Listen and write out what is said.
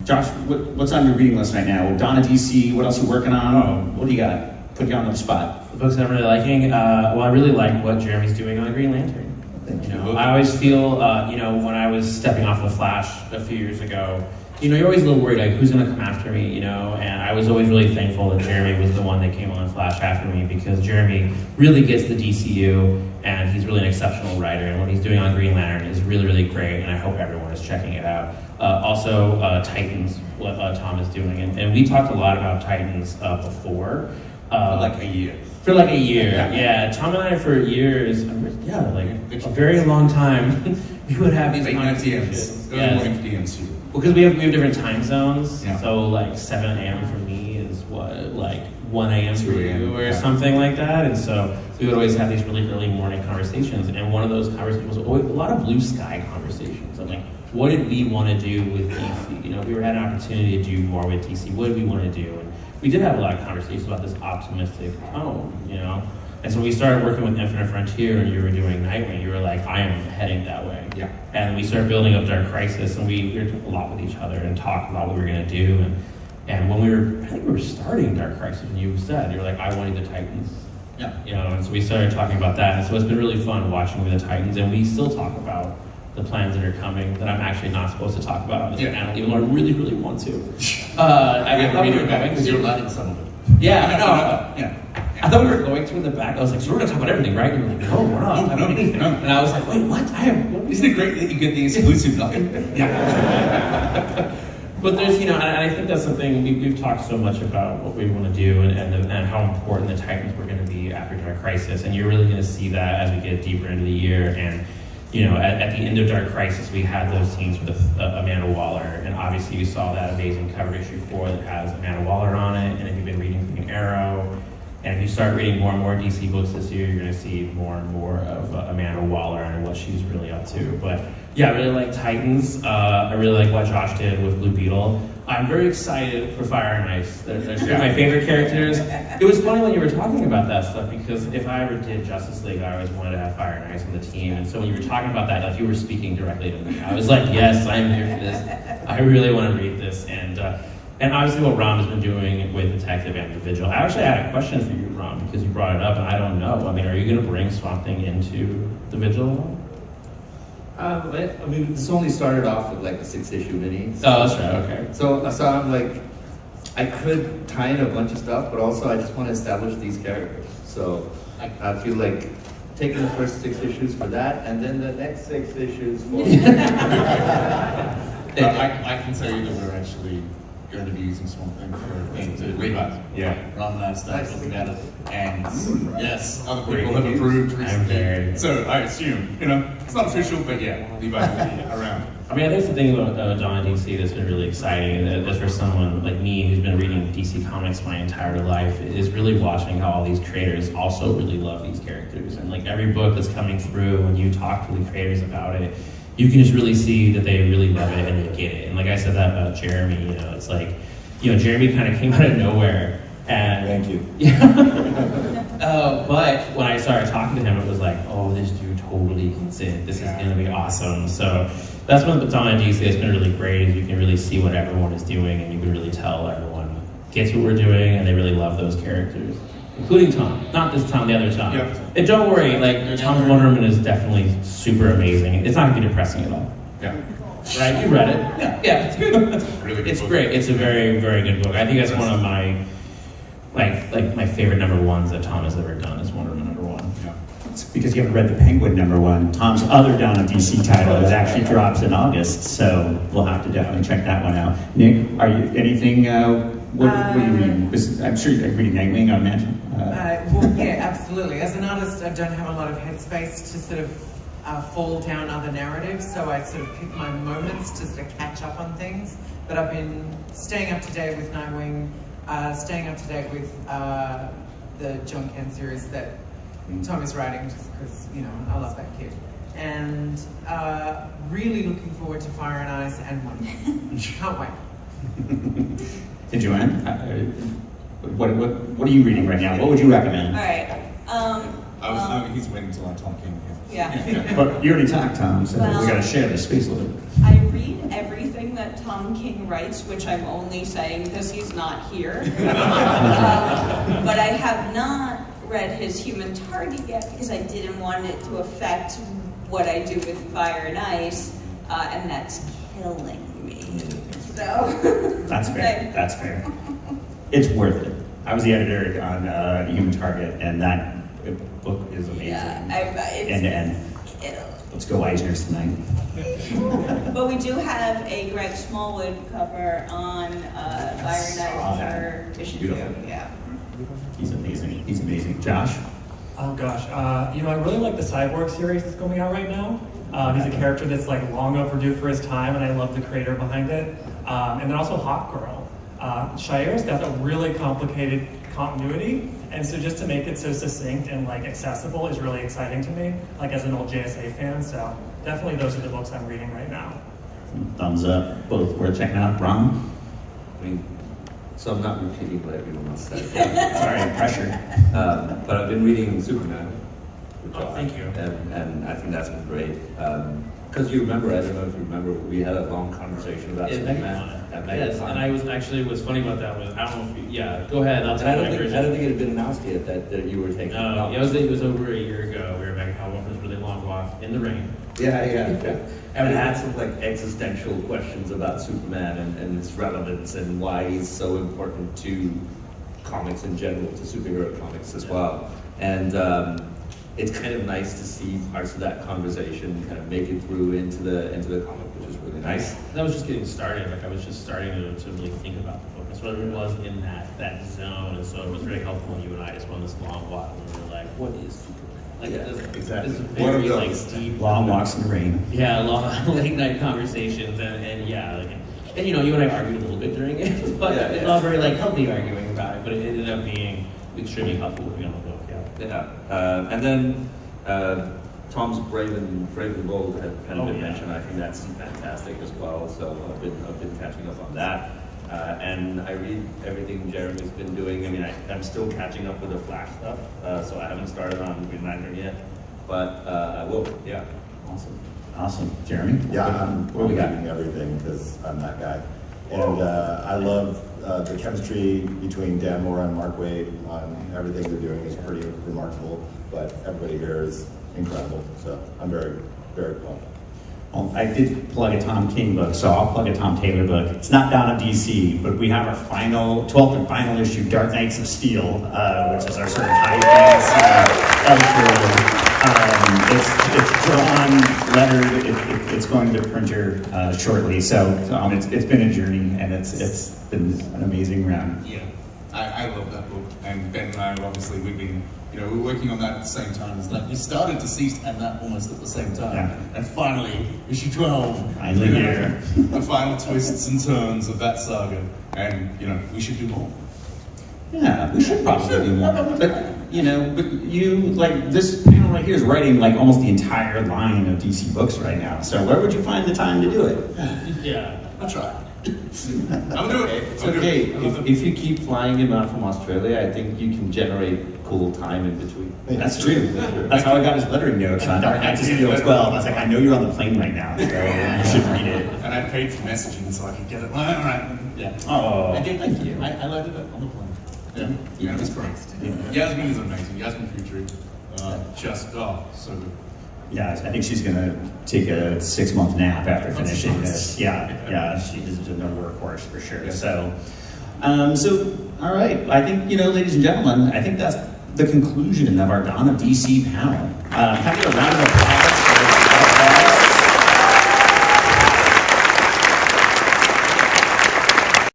Josh, what's on your reading list right now? Donna DC, what else are you working on? Oh, what do you got? Put you on the spot. The books that I'm really liking, well, I really like what Jeremy's doing on Green Lantern. I always feel, when I was stepping off the Flash a few years ago, you're always a little worried, like, who's going to come after me, and I was always really thankful that Jeremy was the one that came on Flash after me, because Jeremy really gets the DCU, and he's really an exceptional writer, and what he's doing on Green Lantern is really, really great, and I hope everyone is checking it out. Also, Titans, what Tom is doing, and we talked a lot about Titans before. For like a year. For like a year, yeah. Tom and I, for years, a very long time, we would have these conversations. DMs. Because we have different time zones, yeah. So like 7 a.m. for me is like 1 a.m. for you or something like that, and so we would always have these really early morning conversations, and one of those conversations was always a lot of blue sky conversations. I'm like, what did we want to do with DC? If we had an opportunity to do more with DC, what did we want to do? And we did have a lot of conversations about this optimistic tone, And so we started working with Infinite Frontier, and you were doing Nightwing. You were like, I am heading that way. Yeah. And we started building up Dark Crisis, and we were doing a lot with each other and talked about what we were going to do. And when I think we were starting Dark Crisis, and you were like, I wanted the Titans. Yeah. And so we started talking about that. And so it's been really fun watching with the Titans, and we still talk about the plans that are coming that I'm actually not supposed to talk about on this panel, even though I really, really want to. I thought we were going because you're letting some of it. Yeah, I thought we were going to in the back. I was like, so we're going to talk about everything, right? And you're like, no, we're not talking about anything. And I was like, wait, what? Isn't it great that you get the exclusive nothing? Yeah. But there's, and I think that's something we've talked so much about what we want to do and how important the Titans were going to be after Dark Crisis. And you're really going to see that as we get deeper into the year. And at the end of Dark Crisis, we had those scenes with Amanda Waller, and obviously you saw that amazing cover issue 4 that has Amanda Waller on it, and if you've been reading Green Arrow, and if you start reading more and more DC books this year, you're going to see more and more of Amanda Waller and what she's really up to. But yeah, I really like Titans. I really like what Josh did with Blue Beetle. I'm very excited for Fire and Ice. They're my favorite characters. It was funny when you were talking about that stuff, because if I ever did Justice League, I always wanted to have Fire and Ice on the team. And so when you were talking about that, like, you were speaking directly to me. I was like, yes, I'm here for this. I really want to read this. And obviously what Ram has been doing with Detective and the Vigil. I actually had a question for you, Ram, because you brought it up, and I don't know. I mean, are you going to bring Swamp Thing into the Vigil? This only started off with like a 6-issue mini. Oh, that's right, okay. So I'm like, I could tie in a bunch of stuff, but also I just want to establish these characters. So I feel like taking the first 6 issues for that, and then the next 6 issues for... I can tell you that we're actually going to be using Swamp Thing for revise. Yeah. Ron and I started looking at it, and yes, other people have approved recently. So I assume, it's not official, but yeah, Levi will be around. I mean, I think the thing about Donna DC that's been really exciting, is for someone like me who's been reading DC Comics my entire life, is really watching how all these creators also really love these characters. And like every book that's coming through, when you talk to the creators about it, you can just really see that they really love it and they get it. And like I said that about Jeremy, it's like, Jeremy kind of came out of nowhere. And thank you. But when I started talking to him, it was like, oh, this dude totally gets it. This is going to be awesome. So that's what Donna DC has been really great, is you can really see what everyone is doing, and you can really tell everyone gets what we're doing, and they really love those characters. Including Tom. Not this Tom, the other Tom. Yeah. And don't worry, Tom's Wonder Woman is definitely super amazing. It's not going to be depressing at all. Yeah. Right? You read it? Yeah. It's good. Really good It's book. great. It's a very, very good book. I think that's one of my, my favorite number ones that Tom has ever done is Wonder Woman number 1. Yeah. It's because you haven't read The Penguin #1. Tom's other Donna DC title is actually drops in August, so we'll have to definitely check that one out. Nick, are you anything? What are you reading? I'm sure you're reading Nightwing, I imagine. Well, yeah, absolutely. As an artist, I don't have a lot of headspace to sort of fall down other narratives, so I sort of pick my moments to sort of catch up on things. But I've been staying up to date with Nightwing, staying up to date with the John Kent series that Tom is writing, just because, I love that kid. And really looking forward to Fire and Ice and Wonder Woman. Can't wait. And Joanne, what are you reading right now? What would you recommend? All right. He's waiting until I talk in. Yeah. But you already talked, Tom, so we got to share the space a little bit. I read everything that Tom Tom King writes, which I'm only saying because he's not here. But I have not read his Human Target yet because I didn't want it to affect what I do with Fire and Ice, and that's killing me. So That's fair. That's fair. It's worth it. I was the editor on Human Target, and that book is amazing. End to end. Let's go Eisner's tonight. But we do have a Greg Smallwood cover on Fire and Ice for issue 2. Beautiful. Yeah. He's amazing. He's amazing. Josh? Oh gosh, I really like the Cyborg series that's coming out right now. He's a character that's like long overdue for his time, and I love the creator behind it. And then also Hawk Girl. Shire's got a really complicated continuity, and so just to make it so succinct and like accessible is really exciting to me, like as an old JSA fan. So definitely those are the books I'm reading right now. Thumbs up. Both worth checking out. Ron? I mean, so I'm not repeating what everyone else said. Sorry, pressure. But I've been reading Superman. Oh, thank you. And I think that's been great. Because you remember, I don't know if you remember, we had a long conversation about Superman at Yes, MegaCon. and I was actually, what's funny about that was, I don't know if you, yeah, go ahead, I'll And tell I you don't my think version. it had been announced yet that you were taking it No, up. it was over a year ago. We were back at Cowboy for this really long walk in the rain. Yeah. And it had some like existential questions about Superman and its relevance and why he's so important to comics in general, to superhero comics as well. And it's kind of nice to see parts of that conversation kind of make it through into the comic, which is really nice. That was just getting started. Like I was just starting to really think about the book. That's what it was in that zone. And so it was very helpful when you and I just went on this long walk and we were like, what is Superman? Like Yeah, exactly. It's a What are very like those? deep Long walks in the rain. Yeah, long late night conversations and yeah, like, and you know, you and I argued a little bit during it, but Yeah, it's yeah. not very like healthy arguing about it, but it ended up being extremely helpful with me on the book, yeah. Yeah. And then Tom's Brave and Bold had kind of been mentioned. I think that's fantastic as well. So I've been catching up on that. And I read everything Jeremy's been doing. I mean, I'm still catching up with the Flash stuff, so I haven't started on Green Lantern yet, but I will. Yeah. Awesome. Jeremy? Yeah, I'm What do we got? reading everything because I'm that guy. And I love the chemistry between Dan Mora and Mark Waid on everything they're doing is pretty remarkable, but everybody here is incredible. So I'm very, very pumped. Well, I did plug a Tom King book, so I'll plug a Tom Taylor book. It's not down at DC, but we have our 12th and final issue, Dark Knights of Steel, which is our sort of high fantasy It's drawn, lettered. It's going to printer shortly. So it's been a journey, and it's been an amazing round. Yeah, I love that book, and Ben and I obviously we've been, we're working on that at the same time. It's like we started Deceased and that almost at the same time, Yeah. and finally issue 12. Finally here. The final twists and turns of that saga, and we should do more. Yeah, we should probably do more. But you like this panel right here is writing like almost the entire line of DC books right now. So where would you find the time to do it? Yeah. I'll try. I'll do it. It's I'll do okay. it. If you keep flying him out from Australia, I think you can generate cool time in between. That's true. That's how I got his lettering notes on Dark Knights of Steel 12. I was like, I know you're on the plane right now, so you should read it. And I paid for messaging so I could get it. All right. Yeah. Oh, I did. thank you. I loaded it on the plane. Yeah, it was great. Yasmin is amazing. Yasmin Futuri, so good. Yeah, I think she's gonna take a 6-month nap after finishing this. Yeah, she's a workhorse for sure. Yeah. So all right. I think ladies and gentlemen, I think that's the conclusion of our Dawn of DC panel. Can we get a round of applause?